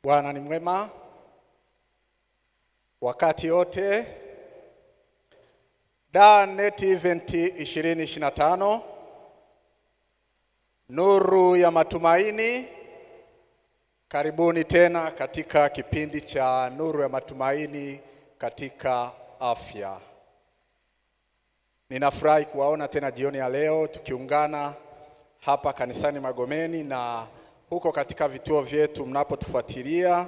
Bwana ni mwema wakati wote. Net Event 2025 Nuru ya Matumaini. Karibuni tena katika kipindi cha Nuru ya Matumaini katika afya. Ninafurahi kuwaona tena jioni ya leo tukiungana hapa kanisani Magomeni na huko katika vituo vyetu mnapotufuatilia.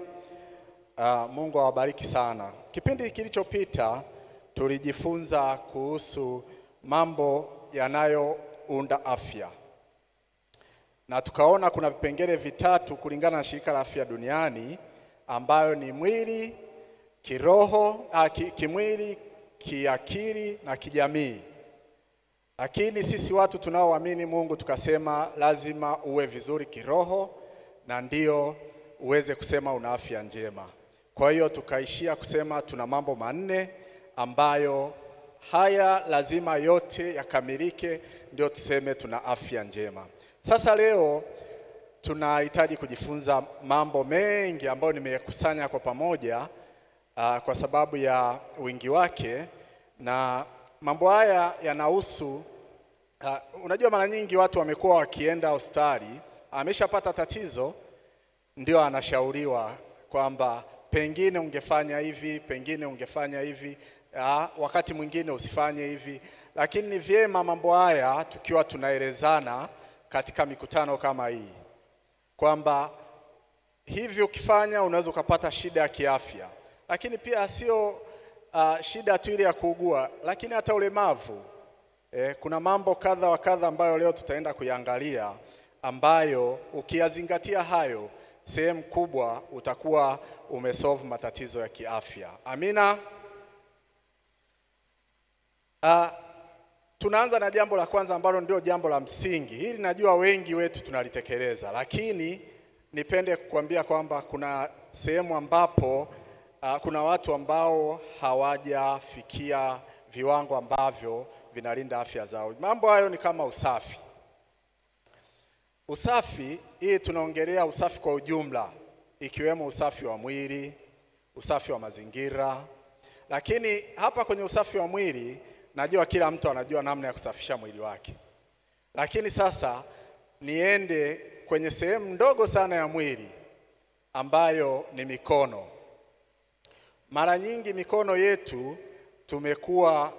Mungu awabariki sana. Kipindi kilichopita tulijifunza kuhusu mambo yanayounda afya. Na tukaona kuna vipengele vitatu kulingana na Shirika la Afya Duniani ambayo ni mwili, kiroho, kimwili, kiakili na kijamii. Lakini sisi watu tunaoamini Mungu tukasema lazima uwe vizuri kiroho na ndio uweze kusema una afya njema. Kwa hiyo tukaishia kusema tuna mambo manne ambayo haya lazima yote yakamilike ndio tuseme tuna afya njema. Sasa leo tunahitaji kujifunza mambo mengi ambayo nimeyakusanya kwa pamoja kwa sababu ya wingi wake, na mambo haya yanahusu unajua mara nyingi watu wamekuwa wakienda hospitali, ameshapata tatizo ndio anashauriwa kwamba pengine ungefanya hivi, pengine ungefanya hivi, wakati mwingine usifanye hivi. Lakini ni vyema mambo haya tukiwa tunaelezana katika mikutano kama hii kwamba hivi ukifanya unaweza ukapata shida ya kiafya. Lakini pia sio shida tu ile ya kuugua, lakini hata ulemavu. Kuna mambo kadha wa kadha ambayo leo tutaenda kuyaangalia ambayo ukiyazingatia hayo sehemu kubwa utakuwa umesolve matatizo ya kiafya. Amina. Tunaanza na jambo la kwanza ambalo ndio jambo la msingi. Hili najua wengi wetu tunalitekeleza, lakini nipende kukuambia kwamba kuna sehemu ambapo kuna watu ambao hawajafikia viwango ambavyo vinalinda afya zao. Mambo hayo ni kama usafi. Usafi, hii tunaongelea usafi kwa ujumla, ikiwemo usafi wa mwili, usafi wa mazingira. Lakini hapa kwenye usafi wa mwili, najua kila mtu anajua namna ya kusafisha mwili wake. Lakini sasa niende kwenye sehemu ndogo sana ya mwili ambayo ni mikono. Mara nyingi mikono yetu tumekuwa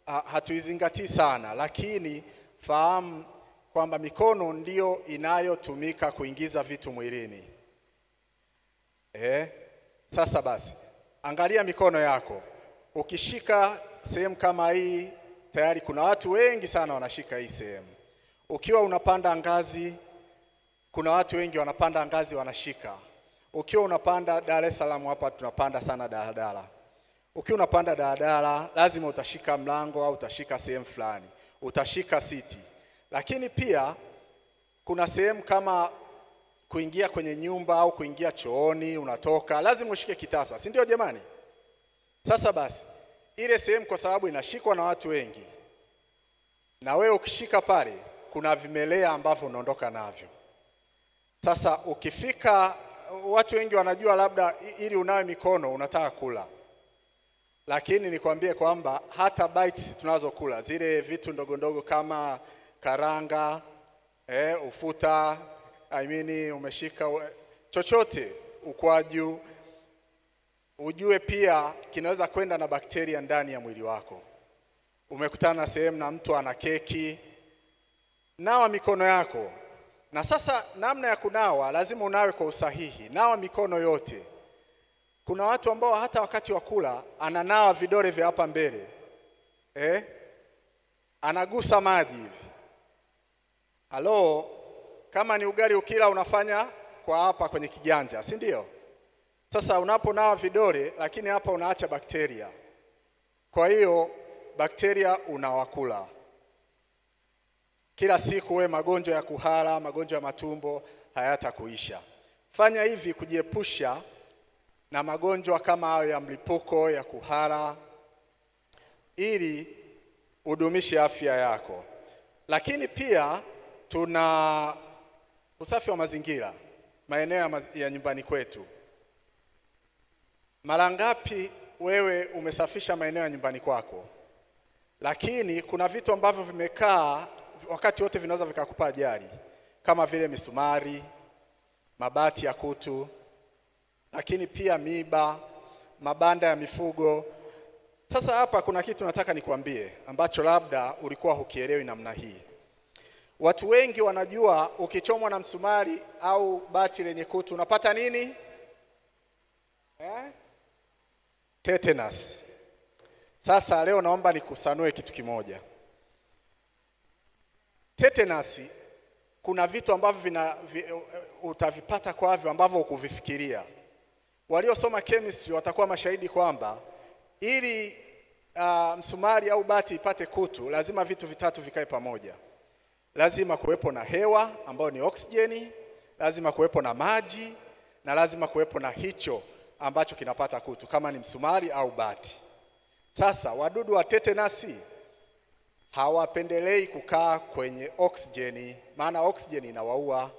hatuizingatii sana, lakini fahamu kwamba mikono ndio inayotumika kuingiza vitu mwilini. Sasa basi, angalia mikono yako. Ukishika sehemu kama hii, tayari kuna watu wengi sana wanashika hii sehemu. Ukiwa unapanda ngazi, kuna watu wengi wanapanda ngazi wanashika. Ukiwa unapanda Dar es Salaam, hapa tunapanda sana daladala. Ukiwa unapanda daladala, lazima utashika mlango au utashika sehemu fulani, utashika siti. Lakini pia kuna sehemu kama kuingia kwenye nyumba au kuingia chooni, unatoka, lazima ushike kitasa, si ndio jamani? Sasa basi, ile sehemu kwa sababu inashikwa na watu wengi, na wewe ukishika pale, kuna vimelea ambavyo unaondoka navyo. Sasa ukifika, watu wengi wanajua labda ili unawe mikono unataka kula. Lakini nikwambie kwamba hata bites tunazokula, zile vitu ndogo ndogo kama karanga, ufuta, umeshika chochote, ukwaju, ujue pia kinaweza kwenda na bakteria ndani ya mwili wako. Umekutana sehemu na mtu ana keki, nawa mikono yako. Na sasa namna ya kunawa, lazima unawe kwa usahihi. Nawa mikono yote. Kuna watu ambao hata wakati wa kula ananawa vidole vya hapa mbele. Anagusa maji hivi. Kama ni ugali ukila unafanya kwa hapa kwenye kiganja, si ndio? Sasa unaponawa vidole, lakini hapa unaacha bakteria. Kwa hiyo bakteria unawakula. Kila siku magonjwa ya kuhara, magonjwa ya matumbo hayatakuisha. Fanya hivi kujiepusha na magonjwa kama hayo ya mlipuko, ya kuhara, ili udumishe afya yako. Lakini pia tuna usafi wa mazingira. maeneo ya nyumbani kwetu. Mara ngapi wewe umesafisha maeneo ya nyumbani kwako? Lakini kuna vitu ambavyo vimekaa wakati wote vinaweza vikakupa ajali, kama vile misumari, mabati ya kutu, lakini pia miba, mabanda ya mifugo. Sasa hapa kuna kitu nataka nikwambie ambacho labda ulikuwa hukielewi namna hii. Watu wengi wanajua ukichomwa na msumari au bati lenye kutu unapata nini? Tetanus. Sasa leo naomba nikusanue kitu kimoja. Tetanus, kuna vitu ambavyo utavipata kwavyo ambavyo hukuvifikiria. Waliosoma chemistry watakuwa mashahidi kwamba ili msumari au bati ipate kutu, lazima vitu vitatu vikae pamoja. Lazima kuwepo na hewa ambayo ni oksijeni, lazima kuwepo na maji, na lazima kuwepo na hicho ambacho kinapata kutu kama ni msumari au bati. Sasa wadudu wa tetanus hawapendelei kukaa kwenye oksijeni, maana oksijeni inawaua.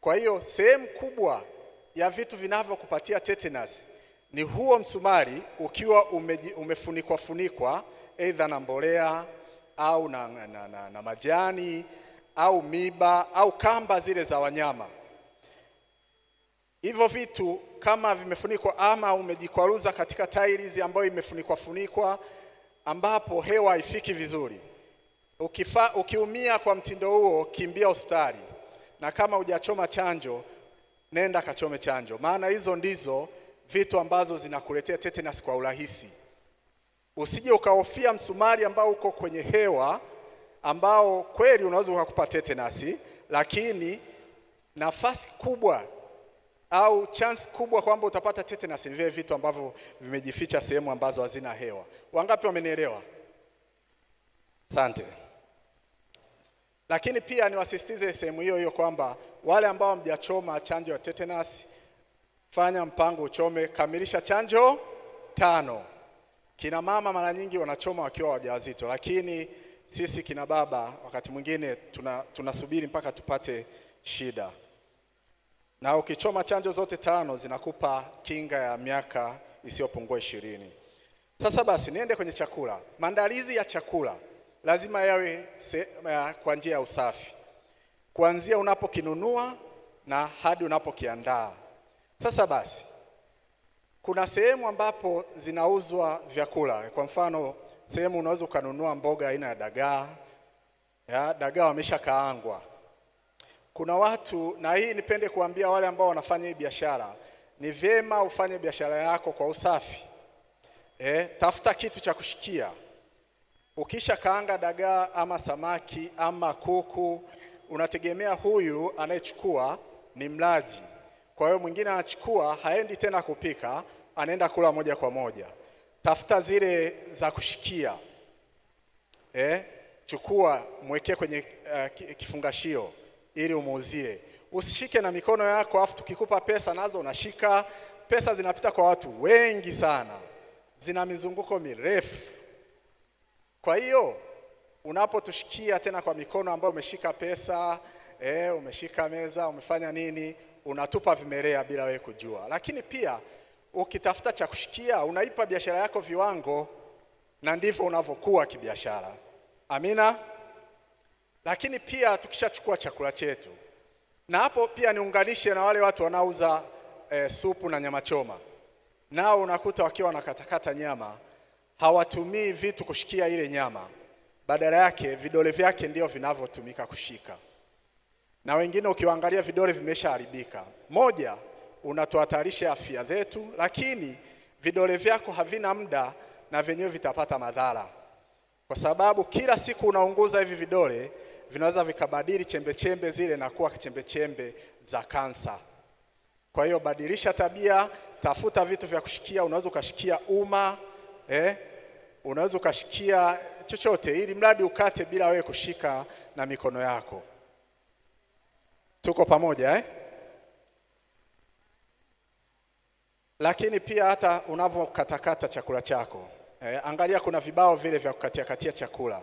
Kwa hiyo sehemu kubwa ya vitu vinavyokupatia tetanus ni huo msumari ukiwa umefunikwa aidha na mbolea au na majani au miba au kamba zile za wanyama. Hivyo vitu kama vimefunikwa ama umejikwaruza katika tiles ambayo imefunikwa ambapo hewa haifiki vizuri, ukiumia kwa mtindo huo, kimbia hospitali, na kama hujachoma chanjo nenda kachome chanjo, maana hizo ndizo vitu ambazo zinakuletea tetanus kwa urahisi. Usije ukahofia msumari ambao uko kwenye hewa ambao kweli unaweza ukakupa tetanus, lakini nafasi kubwa au chance kubwa kwamba utapata tetanus ni vile vitu ambavyo vimejificha sehemu ambazo hazina hewa. Wangapi wamenielewa? Asante. Lakini pia niwasisitize sehemu hiyo kwamba wale ambao hamjachoma chanjo ya tetanus, fanya mpango uchome, kamilisha chanjo 5. Kina mama mara nyingi wanachoma wakiwa wajawazito, lakini sisi kina baba wakati mwingine tunasubiri mpaka tupate shida. Na ukichoma chanjo zote 5 zinakupa kinga ya miaka isiyopungua 20. Sasa basi niende kwenye chakula. Maandalizi ya chakula lazima yawe kwa njia ya usafi, kuanzia unapokinunua na hadi unapokiandaa. Sasa basi kuna sehemu ambapo zinauzwa vyakula. Kwa mfano, sehemu unaweza ukanunua mboga aina ya dagaa. Dagaa wameshakaangwa. Kuna watu, na hii nipende kuambia wale ambao wanafanya hii biashara, ni vyema ufanye biashara yako kwa usafi. Tafuta kitu cha kushikia. Ukisha kaanga dagaa ama samaki ama kuku, unategemea huyu anayechukua ni mlaji. Kwa hiyo mwingine anachukua, haendi tena kupika, anaenda kula moja kwa moja. Tafuta zile za kushikia. Chukua, mwekee kwenye kifungashio ili umuuzie. Usishike na mikono yako afu tukikupa pesa nazo unashika. Pesa zinapita kwa watu wengi sana, zina mizunguko mirefu. Kwa hiyo unapotushikia tena kwa mikono ambayo umeshika pesa, umeshika meza, umefanya nini, unatupa vimelea bila wewe kujua. Lakini pia ukitafuta cha kushikia, unaipa biashara yako viwango, na ndivyo unavyokuwa kibiashara. Amina. Lakini pia tukishachukua chakula chetu, na hapo pia niunganishe na wale watu wanauza supu na nyama choma. Nao unakuta wakiwa wanakatakata nyama, hawatumii vitu kushikia ile nyama, badala yake vidole vyake ndio vinavyotumika kushika. Na wengine ukiwaangalia vidole vimeshaharibika. Moja, unatuhatarisha afya zetu, lakini vidole vyako havina muda na vyenyewe vitapata madhara. Kwa sababu kila siku unaunguza hivi vidole, vinaweza vikabadili chembe zile na kuwa chembe za kansa. Kwa hiyo badilisha tabia, tafuta vitu vya kushikia. Unaweza ukashikia uma, unaweza ukashikia chochote, ili mradi ukate bila wewe kushika na mikono yako. Tuko pamoja Lakini pia hata unavyokatakata chakula chako, angalia kuna vibao vile vya kukatia chakula.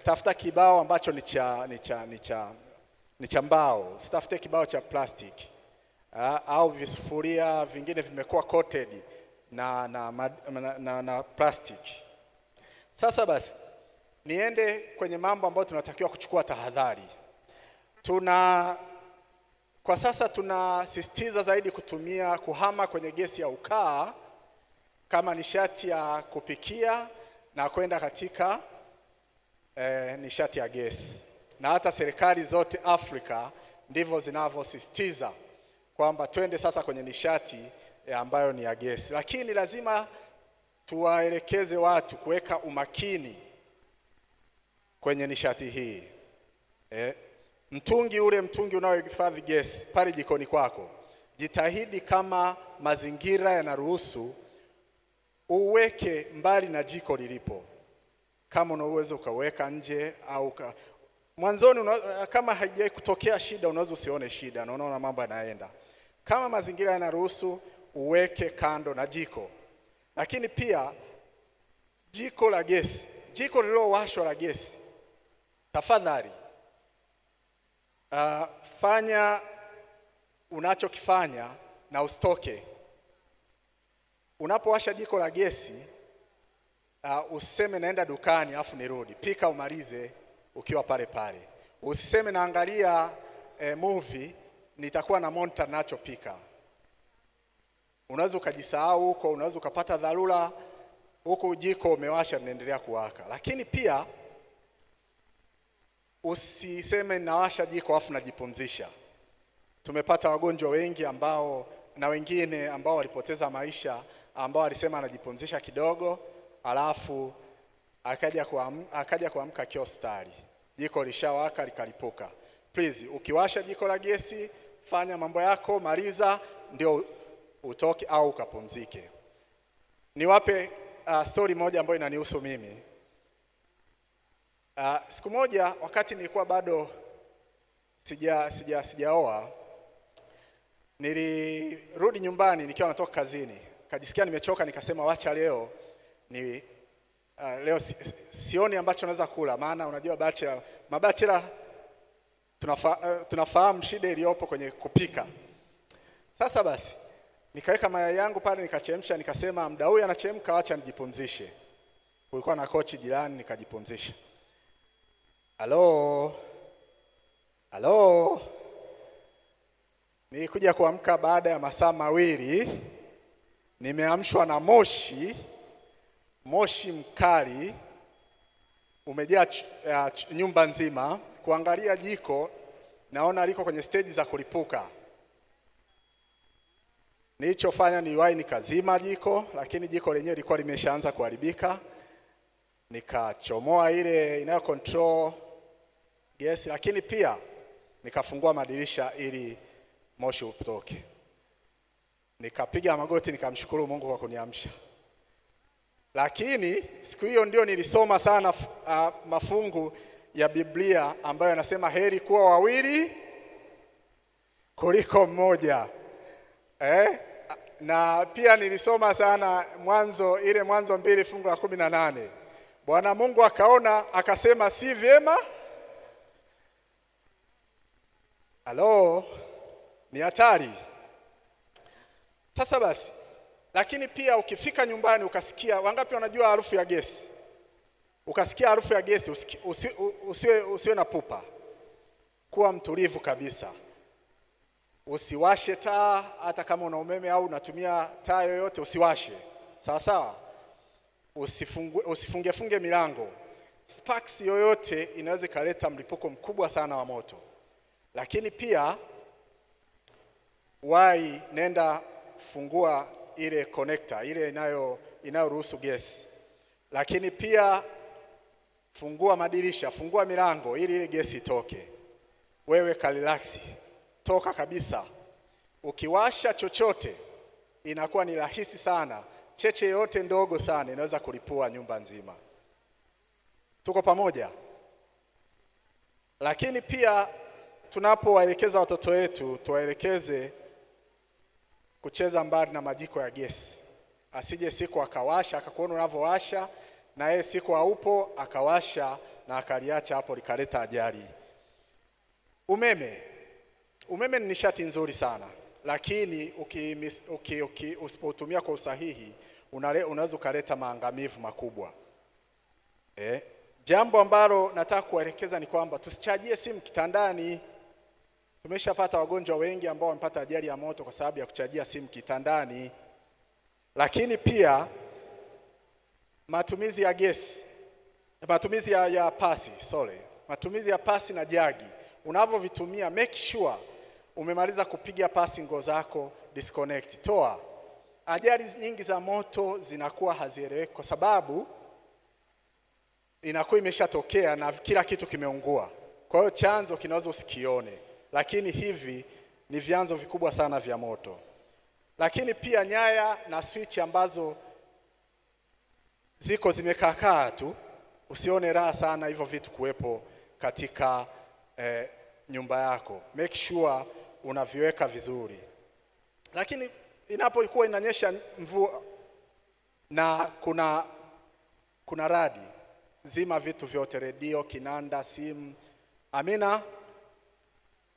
Tafuta kibao ambacho ni cha ni cha mbao, usitafute kibao cha plastiki. Au visufuria vingine vimekuwa coated na plastiki. Sasa basi, niende kwenye mambo ambayo tunatakiwa kuchukua tahadhari. Kwa sasa tunasisitiza zaidi kuhama kwenye gesi ya ukaa kama nishati ya kupikia na kwenda katika nishati ya gesi. Na hata serikali zote Afrika ndivyo zinavyosisitiza kwamba twende sasa kwenye nishati ambayo ni ya gesi. Lakini lazima tuwaelekeze watu kuweka umakini kwenye nishati hii. Mtungi unaohifadhi gesi pale jikoni kwako, jitahidi kama mazingira yanaruhusu uweke mbali na jiko lilipo. Kama unaweza ukaweka nje au mwanzoni kama haijai kutokea shida unaweza usione shida na unaona mambo yanaenda. Kama mazingira yanaruhusu uweke kando na jiko. Lakini pia jiko la gesi, jiko lililowashwa la gesi, tafadhali fanya unachokifanya na usitoke. Unapowasha jiko la gesi, usiseme naenda dukani afu nirudi. Pika umalize ukiwa pale pale. Usiseme naangalia movie nitakuwa na monitor nachopika. Unaweza ukajisahau huko, unaweza ukapata dharura huko, jiko umewasha linaendelea kuwaka. Lakini pia usiseme nawasha jiko afu najipumzisha. Tumepata wagonjwa wengi na wengine ambao walipoteza maisha, ambao walisema anajipumzisha kidogo, alafu akaja kuamka kiostari, jiko lishawaka likalipuka. Please, ukiwasha jiko la gesi, fanya mambo yako, maliza, ndio utoke au ukapumzike. Niwape story moja ambayo inanihusu mimi. Siku moja wakati nilikuwa bado sijaoa, nilirudi nyumbani nikiwa natoka kazini. Kajisikia nimechoka, nikasema wacha leo sioni ambacho naweza kula, maana unajua mabachela tunafahamu shida iliyopo kwenye kupika. Sasa basi nikaweka mayai yangu pale nikachemsha, nikasema muda huu yanachemka, acha nijipumzishe. Kulikuwa na kochi jirani, nikajipumzisha. Halo. Nilikuja kuamka baada ya masaa mawili, nimeamshwa na moshi mkali umejaa nyumba nzima. Kuangalia jiko naona liko kwenye stage za kulipuka. Nilichofanya niwahi nikazima jiko, lakini jiko lenyewe lilikuwa limeshaanza kuharibika. Nikachomoa ile inayo control gesi, lakini pia nikafungua madirisha ili moshi utoke. Nikapiga magoti nikamshukuru Mungu kwa kuniamsha. Lakini siku hiyo ndio nilisoma sana mafungu ya Biblia ambayo yanasema heri kuwa wawili kuliko mmoja. Na pia nilisoma sana Mwanzo 2 fungu la 18. Bwana Mungu akaona akasema si vyema. Ni hatari. Sasa basi, lakini pia ukifika nyumbani ukasikia, wangapi wanajua harufu ya gesi? Ukasikia harufu ya gesi, usiwe na pupa. Kuwa mtulivu kabisa. Usiwashe taa, hata kama una umeme au unatumia taa yoyote usiwashe. Sawa sawa? Usifunge milango. Sparks yoyote inaweza kaleta mlipuko mkubwa sana wa moto. Lakini pia nenda fungua ile connector, ile inayoruhusu gesi. Lakini pia fungua madirisha, fungua milango ili ile gesi itoke. Wewe relax, toka kabisa. Ukiwasha chochote inakuwa ni rahisi sana. Cheche yote ndogo sana inaweza kulipua nyumba nzima. Tuko pamoja? Lakini pia tunapowaelekeza watoto wetu, tuwaelekeze kucheza mbali na majiko ya gesi. Asije siku akawasha akakuona unavyowasha, na yeye siku haupo akawasha na akaliacha hapo likaleta ajali. Umeme ni nishati nzuri sana, lakini usipotumia kwa usahihi unaweza ukaleta maangamivu makubwa. Jambo ambalo nataka kuelekeza ni kwamba tusichajie simu kitandani. Tumeshapata wagonjwa wengi ambao wamepata ajali ya moto kwa sababu ya kuchajia simu kitandani. Lakini pia matumizi ya gesi, matumizi ya pasi na jagi, unavyovitumia make sure umemaliza kupiga pasi nguo zako, disconnect, toa. Ajali nyingi za moto zinakuwa hazieleweki kwa sababu inakuwa imeshatokea na kila kitu kimeungua. Kwa hiyo chanzo kinaweza usikione, lakini hivi ni vyanzo vikubwa sana vya moto. Lakini pia nyaya na switch ambazo ziko zimekaakaa tu, usione raha sana hivyo vitu kuwepo katika nyumba yako. Make sure unaviweka vizuri. Lakini inapokuwa inanyesha mvua na kuna radi, zima vitu vyote, redio, kinanda, simu. Amina.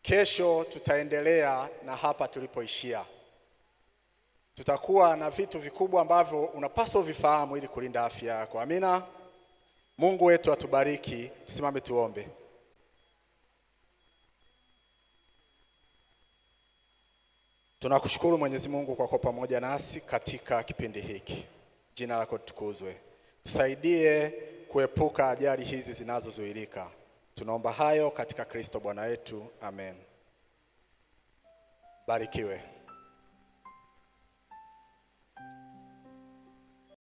Kesho tutaendelea na hapa tulipoishia. Tutakuwa na vitu vikubwa ambavyo unapaswa uvifahamu ili kulinda afya yako. Amina. Mungu wetu atubariki. Tusimame tuombe. Tunakushukuru Mwenyezi Mungu kwa kuwa pamoja nasi katika kipindi hiki. Jina lako litukuzwe. Tusaidie kuepuka ajali hizi zinazozuilika. Tunaomba hayo katika Kristo Bwana wetu. Amen. Barikiwe.